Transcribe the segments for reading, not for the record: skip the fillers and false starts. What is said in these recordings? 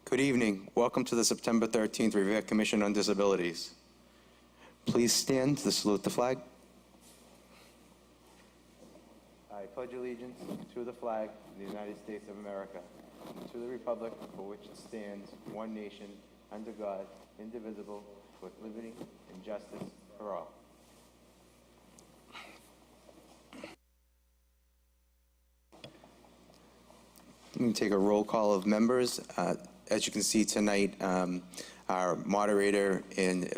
Good evening. Welcome to the September 13th Revere Commission on Disabilities. Please stand to salute the flag. I pledge allegiance to the flag of the United States of America, and to the republic for which it stands, one nation, under God, indivisible, with liberty and justice for all. We can take a roll call of members. As you can see tonight, our moderator and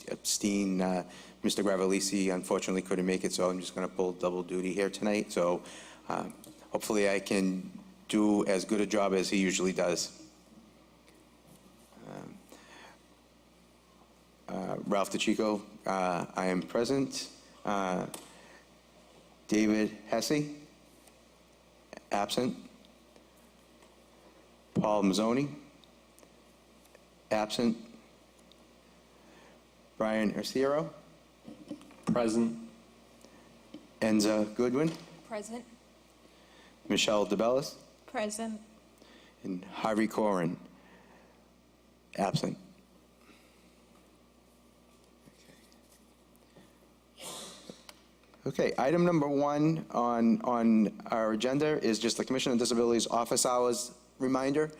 abstain, Mr. Gravelisi, unfortunately couldn't make it, so I'm just going to pull double duty here tonight. So hopefully I can do as good a job as he usually does. Ralph DeChico, I am present. David Hesse, absent. Paul Mazzoni, absent. Brian Erciero, present. Enza Goodwin, Present. Michelle DeBellis, Present. and Harvey Corin, absent. Okay, item number one on our agenda is just the Commission on Disabilities office hours reminder.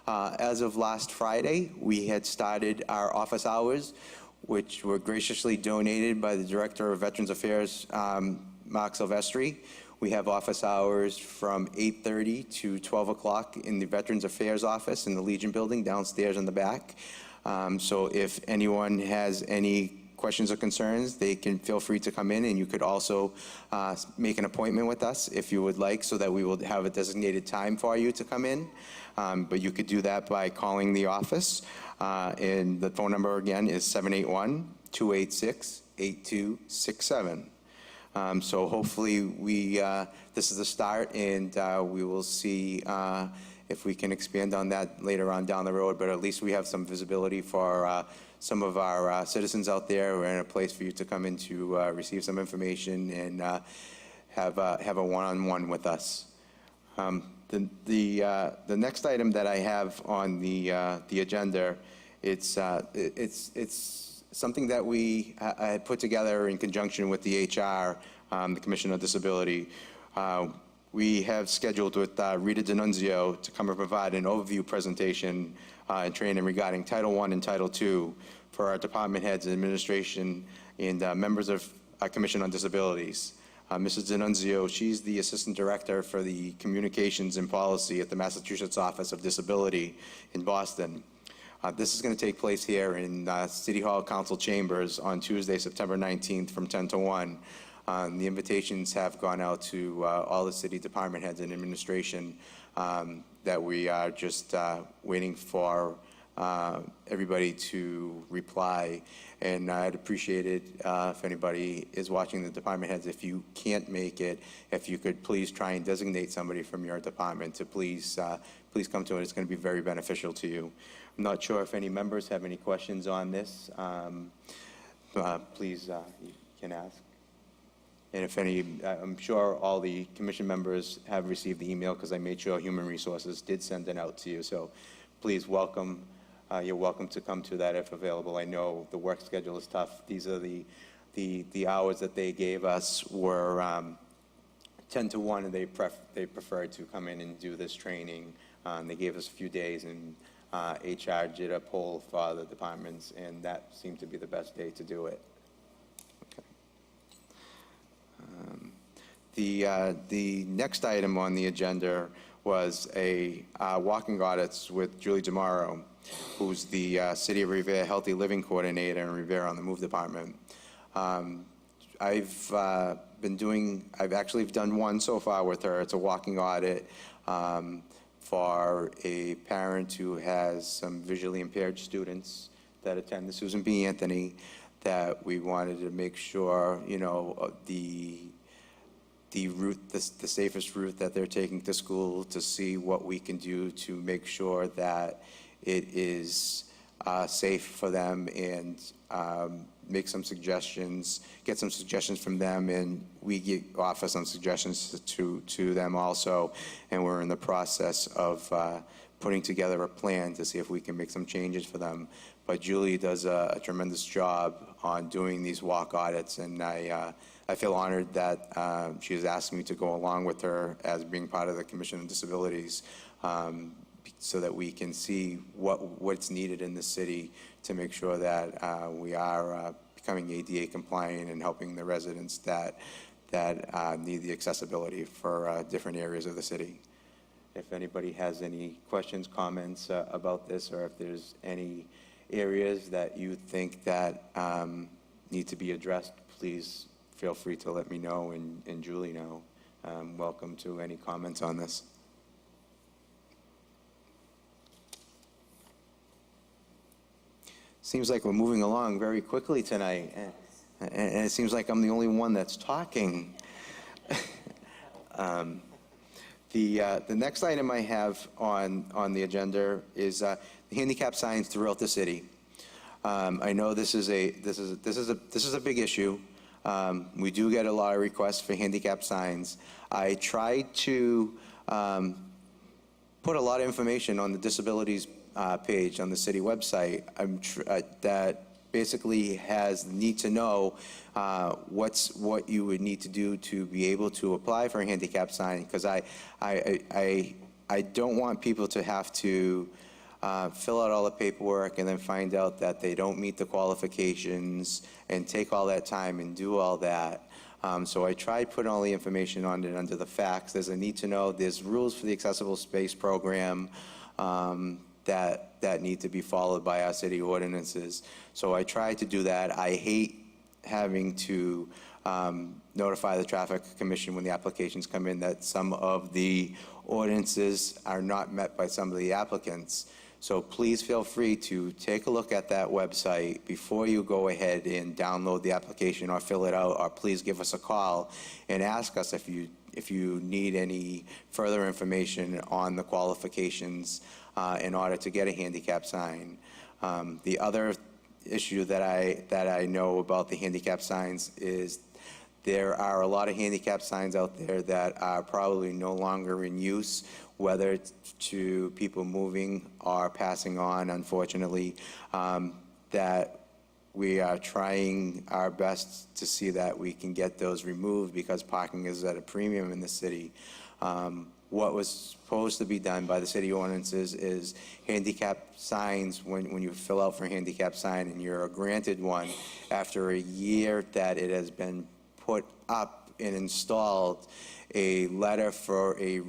As of last Friday, we had started our office hours, which were graciously donated by the Director of Veterans Affairs, Mark Silvestri. We have office hours from 8:30 to 12 o'clock in the Veterans Affairs office in the Legion Building downstairs in the back. So if anyone has any questions or concerns, they can feel free to come in, and you could also make an appointment with us if you would like, so that we will have a designated time for you to come in. But you could do that by calling the office, and the phone number again is 781-286-8267. So hopefully this is a start, and we will see if we can expand on that later on down the road, but at least we have some visibility for some of our citizens out there. We're in a place for you to come in to receive some information and have a one-on-one with us. The next item that I have on the agenda, it's something that I had put together in conjunction with the HR, the Commission on Disability. We have scheduled with Rita D'Annunzio to come and provide an overview presentation and training regarding Title I and Title II for our department heads and administration and members of our Commission on Disabilities. Mrs. D'Annunzio, she's the Assistant Director for the Communications and Policy at the Massachusetts Office of Disability in Boston. This is going to take place here in City Hall Council Chambers on Tuesday, September 19th from 10 to 1. The invitations have gone out to all the city department heads and administration that we are just waiting for everybody to reply. And I'd appreciate it if anybody is watching the department heads, if you can't make it, if you could please try and designate somebody from your department to please come to it. It's going to be very beneficial to you. I'm not sure if any members have any questions on this. Please, you can ask. And if any, I'm sure all the commission members have received the email, because I made sure Human Resources did send it out to you. So please welcome, you're welcome to come to that if available. I know the work schedule is tough. These are the hours that they gave us were 10 to 1, and they preferred to come in and do this training. They gave us a few days, and HR did a poll for the departments, and that seemed to be the best day to do it. The next item on the agenda was a walking audits with Julie Demaro, who's the City of Revere Healthy Living Coordinator in Revere on the Move Department. I've actually done one so far with her. It's a walking audit for a parent who has some visually impaired students that attend the Susan B. Anthony, that we wanted to make sure, you know, the safest route that they're taking to school, to see what we can do to make sure that it is safe for them, and make some suggestions, get some suggestions from them, and we offer some suggestions to them also. And we're in the process of putting together a plan to see if we can make some changes for them. But Julie does a tremendous job on doing these walk audits, and I feel honored that she has asked me to go along with her as being part of the Commission on Disabilities, so that we can see what's needed in the city to make sure that we are becoming ADA compliant and helping the residents that need the accessibility for different areas of the city. If anybody has any questions, comments about this, or if there's any areas that you think that need to be addressed, please feel free to let me know and Julie know. Welcome to any comments on this. Seems like we're moving along very quickly tonight, and it seems like I'm the only one that's talking. The next item I have on the agenda is the handicap signs throughout the city. I know this is a big issue. We do get a lot of requests for handicap signs. I tried to put a lot of information on the disabilities page on the city website that basically has the need to know what you would need to do to be able to apply for a handicap sign, because I don't want people to have to fill out all the paperwork and then find out that they don't meet the qualifications and take all that time and do all that. So I tried putting all the information on it under the facts. There's a need to know. There's rules for the accessible space program that need to be followed by our city ordinances. So I tried to do that. I hate having to notify the traffic commission when the applications come in that some of the ordinances are not met by some of the applicants. So please feel free to take a look at that website before you go ahead and download the application or fill it out, or please give us a call and ask us if you need any further information on the qualifications in order to get a handicap sign. The other issue that I know about the handicap signs is there are a lot of handicap signs out there that are probably no longer in use, whether it's to people moving or passing on, unfortunately, that we are trying our best to see that we can get those removed, because parking is at a premium in the city. What was supposed to be done by the city ordinances is handicap signs, when you fill out for a handicap sign and you're granted one, after a year that it has been put up and installed, a letter for a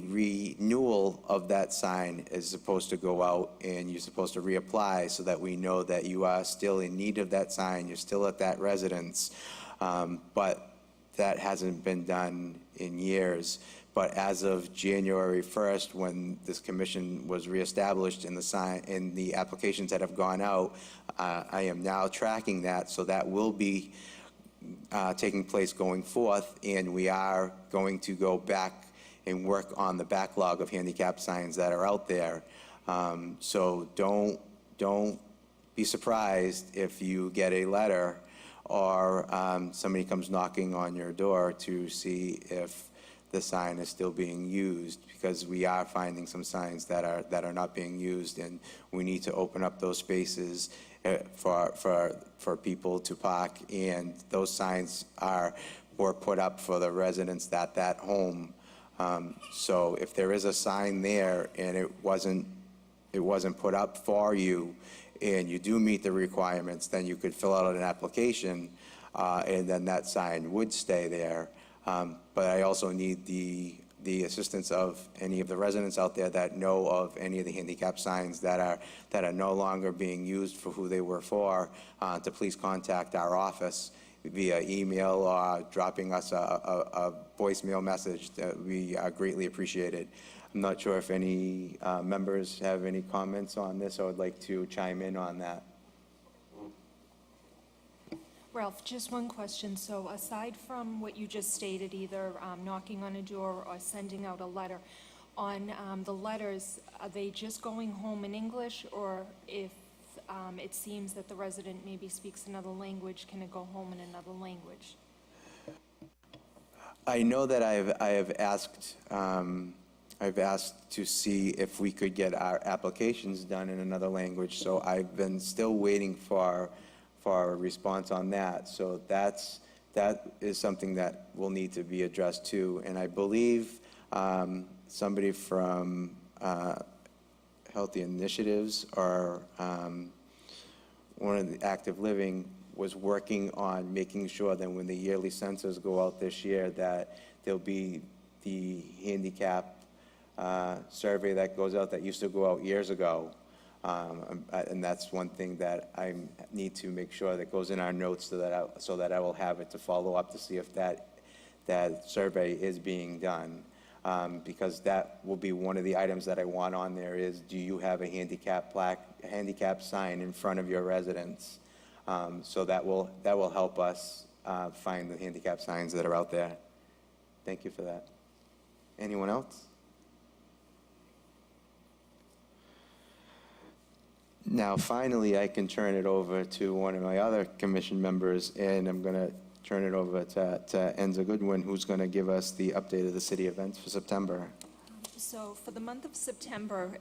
renewal of that sign is supposed to go out, and you're supposed to reapply so that we know that you are still in need of that sign, you're still at that residence. But that hasn't been done in years. But as of January 1st, when this commission was reestablished in the applications that have gone out, I am now tracking that, so that will be taking place going forth, and we are going to go back and work on the backlog of handicap signs that are out there. So don't be surprised if you get a letter or somebody comes knocking on your door to see if the sign is still being used, because we are finding some signs that are not being used, and we need to open up those spaces for people to park. And those signs were put up for the residents at that home. So if there is a sign there and it wasn't put up for you, and you do meet the requirements, then you could fill out an application, and then that sign would stay there. But I also need the assistance of any of the residents out there that know of any of the handicap signs that are no longer being used for who they were for, to please contact our office via email or dropping us a voicemail message. That we greatly appreciated. I'm not sure if any members have any comments on this or would like to chime in on that. Ralph, just one question. So aside from what you just stated, either knocking on a door or sending out a letter, on the letters, are they just going home in English, or if it seems that the resident maybe speaks another language, can it go home in another language? I know that I have asked I've asked to see if we could get our applications done in another language, so I've been still waiting for a response on that. So that is something that will need to be addressed too. And I believe somebody from Healthy Initiatives or one of the Active Living was working on making sure that when the yearly census go out this year, that there'll be the handicap survey that goes out that used to go out years ago. And that's one thing that I need to make sure that goes in our notes so that I will have it to follow up to see if that survey is being done. Because that will be one of the items that I want on there is, do you have a handicap plaque, a handicap sign in front of your residence? So that will help us find the handicap signs that are out there. Thank you for that. Anyone else? Now, finally, I can turn it over to one of my other commission members, and I'm going to turn it over to Enza Goodwin, who's going to give us the update of the city events for September. So for the month of September,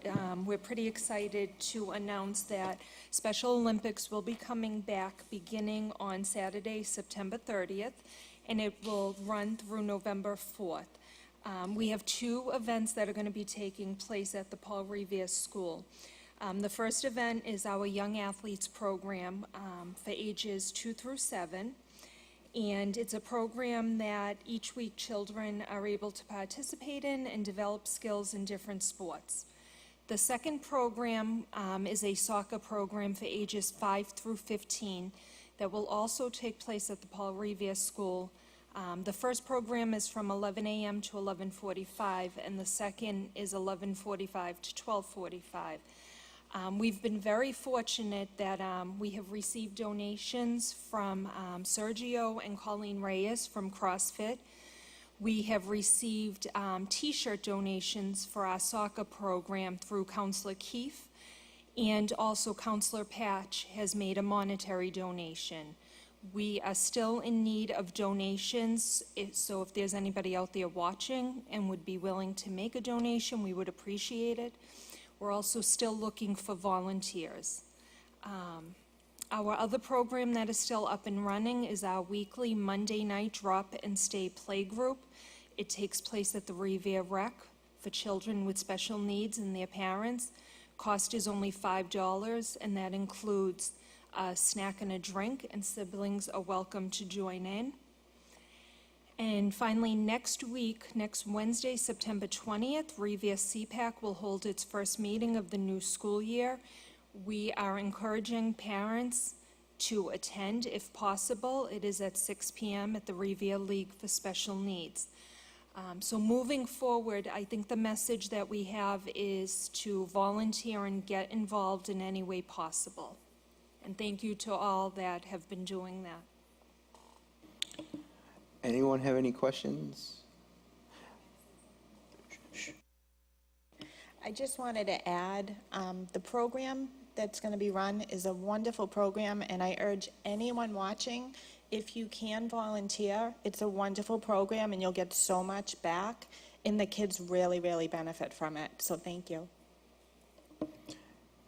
we're pretty excited to announce that Special Olympics will be coming back beginning on Saturday, September 30th, and it will run through November 4th. We have 2 events that are going to be taking place at the Paul Revere School. The first event is our Young Athletes Program for ages 2 through 7. And it's a program that each week children are able to participate in and develop skills in different sports. The second program is a soccer program for ages 5 through 15 that will also take place at the Paul Revere School. The first program is from 11 a.m. to 11:45, and the second is 11:45 to 12:45. We've been very fortunate that we have received donations from Sergio and Colleen Reyes from CrossFit. We have received T-shirt donations for our soccer program through Counselor Keefe, and also Counselor Patch has made a monetary donation. We are still in need of donations, so if there's anybody out there watching and would be willing to make a donation, we would appreciate it. We're also still looking for volunteers. Our other program that is still up and running is our weekly Monday night drop and stay play group. It takes place at the Revere Rec for children with special needs and their parents. Cost is only $5, and that includes a snack and a drink, and siblings are welcome to join in. And finally, next week, next Wednesday, September 20th, Revere CPAC will hold its first meeting of the new school year. We are encouraging parents to attend if possible. It is at 6 p.m. at the Revere League for Special Needs. So moving forward, I think the message that we have is to volunteer and get involved in any way possible. And thank you to all that have been doing that. Anyone have any questions? I just wanted to add, the program that's going to be run is a wonderful program, and I urge anyone watching, if you can volunteer, it's a wonderful program, and you'll get so much back, and the kids really, really benefit from it. So thank you.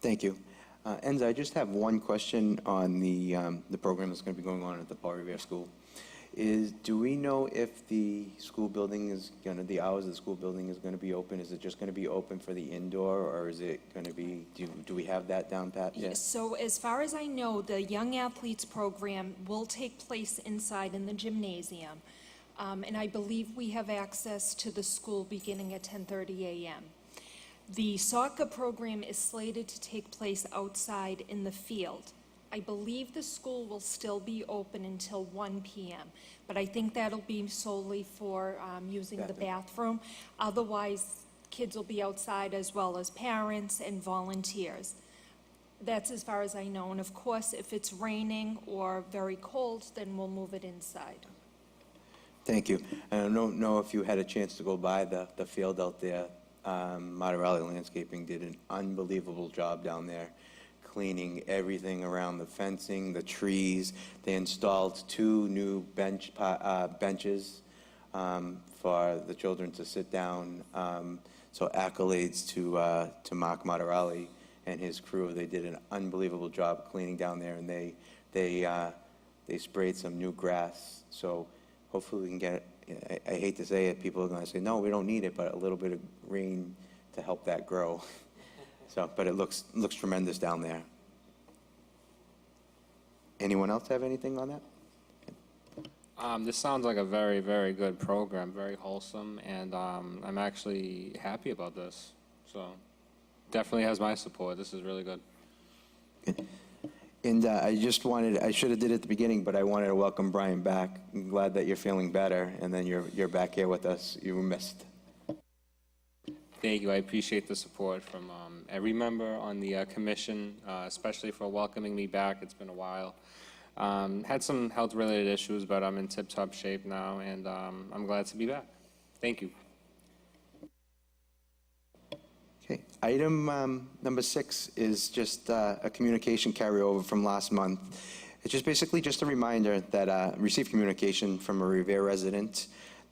Thank you. Enza, I just have one question on the program that's going to be going on at the Paul Revere School. Do we know if the school building is the hours of the school building is going to be open? Is it just going to be open for the indoor, or is it going to be, do we have that down pat yet? So as far as I know, the Young Athletes Program will take place inside in the gymnasium. And I believe we have access to the school beginning at 10:30 a.m. The soccer program is slated to take place outside in the field. I believe the school will still be open until 1 p.m., but I think that'll be solely for using the bathroom. Otherwise, kids will be outside as well as parents and volunteers. That's as far as I know. And of course, if it's raining or very cold, then we'll move it inside. Thank you. And I don't know if you had a chance to go by the field out there. Matarelli Landscaping did an unbelievable job down there, cleaning everything around the fencing, the trees. They installed 2 new benches for the children to sit down. So accolades to Mark Matarelli and his crew. They did an unbelievable job cleaning down there, and they sprayed some new grass. So hopefully we can get it. I hate to say it, people are going to say, no, we don't need it, but a little bit of rain to help that grow. So, but it looks tremendous down there. Anyone else have anything on that? This sounds like a very, very good program, very wholesome, and I'm actually happy about this. So definitely has my support. This is really good. And I should have did it at the beginning, but I wanted to welcome Brian back. I'm glad that you're feeling better, and then you're back here with us. You were missed. Thank you. I appreciate the support from every member on the commission, especially for welcoming me back. It's been a while. Had some health-related issues, but I'm in tip-top shape now, and I'm glad to be back. Thank you. Okay. Item number 6 is just a communication carryover from last month. It's just basically just a reminder that received communication from a Revere resident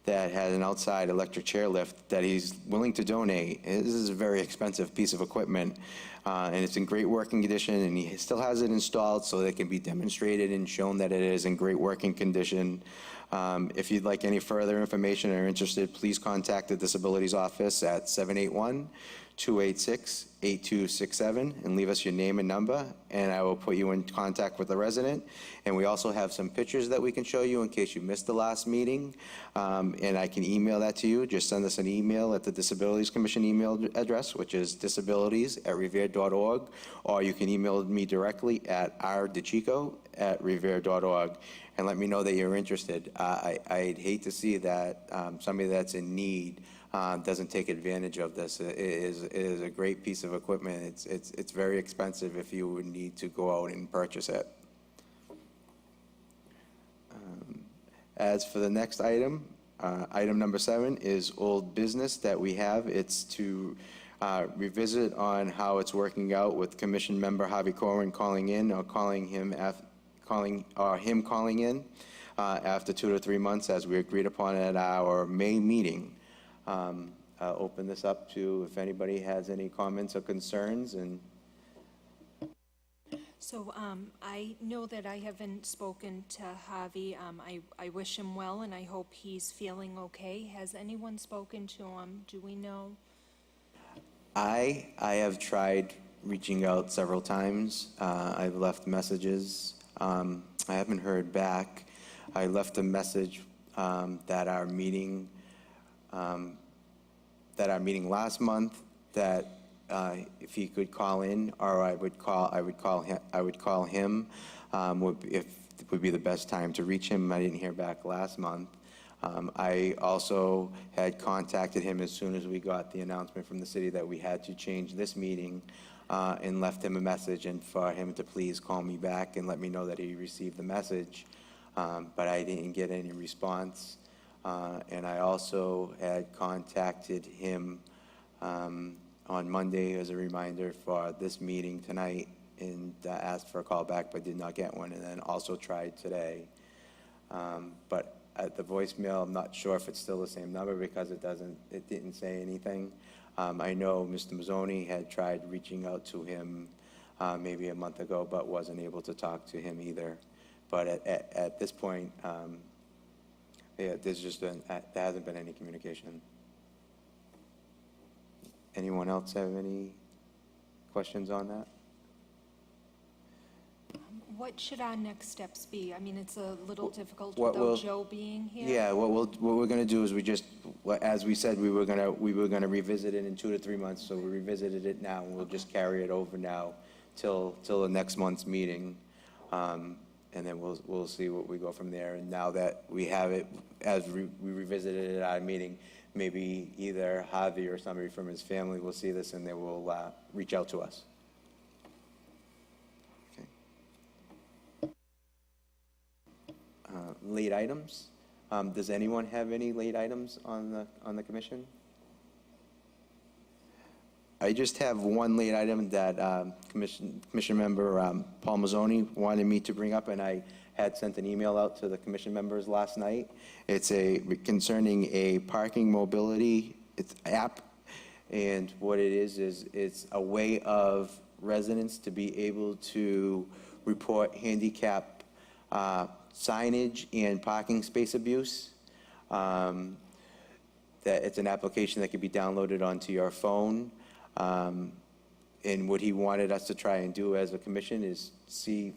that had an outside electric chairlift that he's willing to donate. This is a very expensive piece of equipment, and it's in great working condition, and he still has it installed so that it can be demonstrated and shown that it is in great working condition. If you'd like any further information or are interested, please contact the Disabilities Office at 781-286-8267 and leave us your name and number, and I will put you in contact with the resident. And we also have some pictures that we can show you in case you missed the last meeting, and I can email that to you. Just send us an email at the Disabilities Commission email address, which is disabilities@revere.org, or you can email me directly at rdechico@revere.org and let me know that you're interested. I'd hate to see that somebody that's in need doesn't take advantage of this. It is a great piece of equipment. It's very expensive if you would need to go out and purchase it. As for the next item, item number 7 is old business that we have. It's to revisit on how it's working out with Commission member Harvey Corwin calling in or him calling in after 2 to 3 months, as we agreed upon at our May meeting. I'll open this up to if anybody has any comments or concerns. And So I know that I haven't spoken to Javi. I wish him well, and I hope he's feeling okay. Has anyone spoken to him? Do we know? I have tried reaching out several times. I've left messages. I haven't heard back. I left a message that our meeting last month, that if he could call in, or I would call him. Would be the best time to reach him. I didn't hear back last month. I also had contacted him as soon as we got the announcement from the city that we had to change this meeting, and left him a message and for him to please call me back and let me know that he received the message. But I didn't get any response. And I also had contacted him on Monday as a reminder for this meeting tonight, and asked for a call back but did not get one, and then also tried today. But at the voicemail, I'm not sure if it's still the same number because it didn't say anything. I know Mr. Mazzoni had tried reaching out to him maybe a month ago, but wasn't able to talk to him either. But at this point, there hasn't been any communication. Anyone else have any questions on that? What should our next steps be? I mean, it's a little difficult what without will- Joe being here. Yeah, what we're going to do is as we said, we were going to revisit it in 2 to 3 months. So we revisited it now, and we'll just carry it over now till the next month's meeting, and then we'll see what we go from there. And now that we have it, as we revisited it at our meeting, maybe either Javi or somebody from his family will see this, and they will reach out to us. Late items. Does anyone have any late items on the commission? I just have one late item that commission member Paul Mazzoni wanted me to bring up, and I had sent an email out to the commission members last night. It's concerning a parking mobility app. And what it is it's a way of residents to be able to report handicap signage and parking space abuse. That it's an application that can be downloaded onto your phone. And what he wanted us to try and do as a commission is see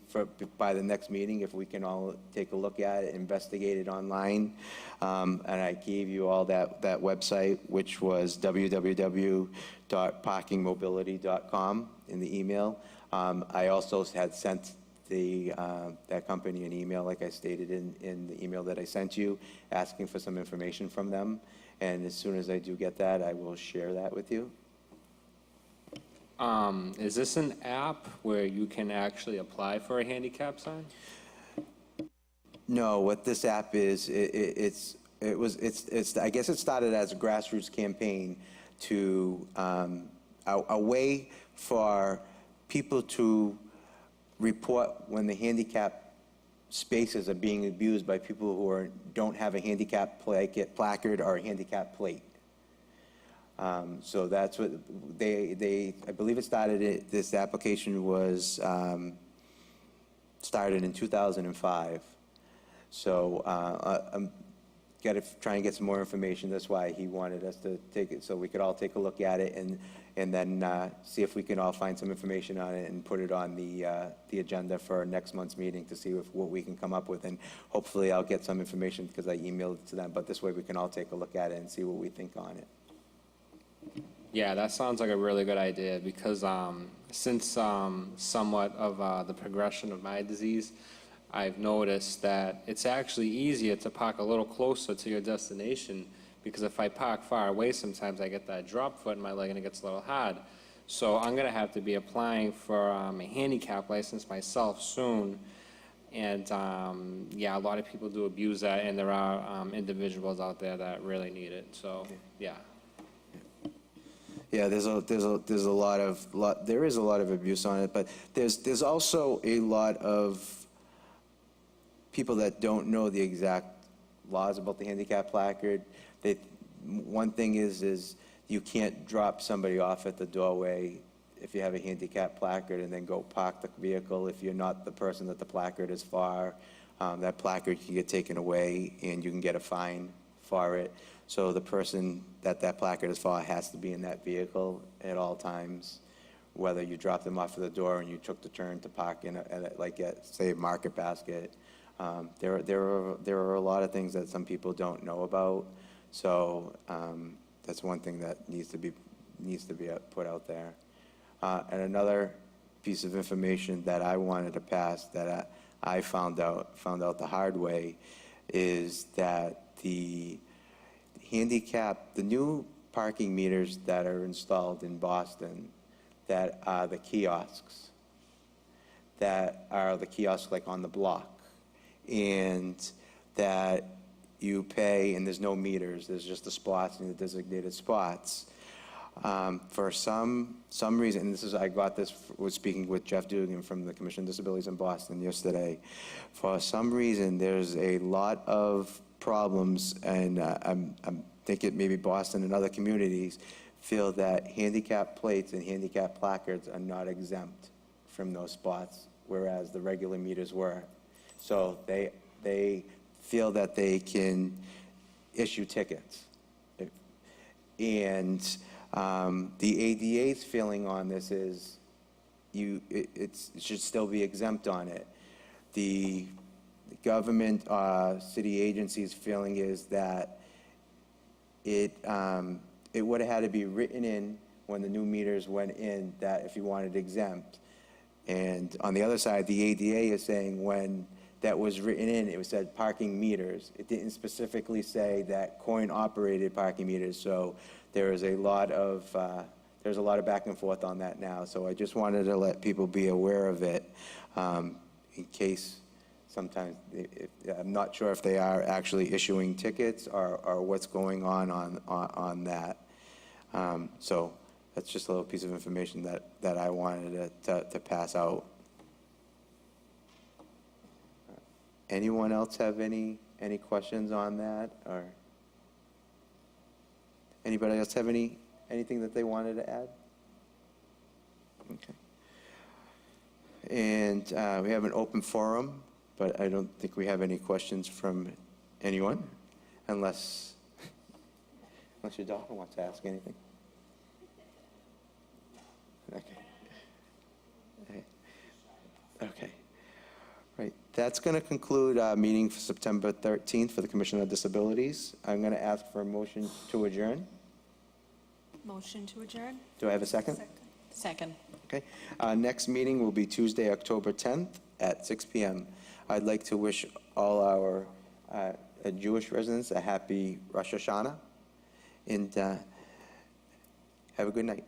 by the next meeting if we can all take a look at it, investigate it online. And I gave you all that website, which was www.parkingmobility.com in the email. I also had sent that company an email, like I stated in the email that I sent you, asking for some information from them. And as soon as I do get that, I will share that with you. Is this an app where you can actually apply for a handicap sign? No, what this app is, I guess it started as a grassroots campaign to, a way for people to report when the handicap spaces are being abused by people who don't have a handicap placard or a handicap plate. So that's what I believe it started, this application was started in 2005. So I'm got to try and get some more information. That's why he wanted us to take it, so we could all take a look at it and then see if we can all find some information on it and put it on the agenda for next month's meeting to see what we can come up with. And hopefully I'll get some information because I emailed it to them, but this way we can all take a look at it and see what we think on it. Yeah, that sounds like a really good idea because since somewhat of the progression of my disease, I've noticed that it's actually easier to park a little closer to your destination because if I park far away, sometimes I get that drop foot in my leg and it gets a little hard. So I'm going to have to be applying for a handicap license myself soon. And yeah, a lot of people do abuse that, and there are individuals out there that really need it. So yeah. Yeah, there is a lot of abuse on it, but there's also a lot of people that don't know the exact laws about the handicap placard. One thing is you can't drop somebody off at the doorway if you have a handicap placard and then go park the vehicle. If you're not the person that the placard is for, that placard can get taken away and you can get a fine for it. So the person that placard is for has to be in that vehicle at all times, whether you drop them off at the door and you took the turn to park at say Market Basket. There are a lot of things that some people don't know about. So that's one thing that needs to be put out there. And another piece of information that I wanted to pass that I found out the hard way is that the new parking meters that are installed in Boston, that are the kiosks like on the block, and that you pay and there's no meters, there's just the spots and the designated spots. For some reason, and I got this, was speaking with Jeff Dugan from the Commission on Disabilities in Boston yesterday. For some reason, there's a lot of problems, and I'm thinking maybe Boston and other communities feel that handicap plates and handicap placards are not exempt from those spots, whereas the regular meters were. So they feel that they can issue tickets. And the ADA's feeling on this is it should still be exempt on it. The government, city agencies' feeling is that it would have had to be written in when the new meters went in, that if you wanted exempt. And on the other side, the ADA is saying when that was written in, it said parking meters. It didn't specifically say that coin-operated parking meters. So there is a lot of there's a lot of back and forth on that now. So I just wanted to let people be aware of it, in case sometimes I'm not sure if they are actually issuing tickets or what's going on that. So that's just a little piece of information that I wanted to pass out. Anyone else have any questions on that, or anybody else have any anything that they wanted to add? Okay. And we have an open forum, but I don't think we have any questions from anyone, unless your daughter wants to ask anything. Okay. Okay. Right. That's going to conclude our meeting for September 13th for the Commission on Disabilities. I'm going to ask for a motion to adjourn. Motion to adjourn? Do I have a second? Second. Okay. Our next meeting will be Tuesday, October 10th at 6 p.m. I'd like to wish all our Jewish residents a happy Rosh Hashanah, and have a good night.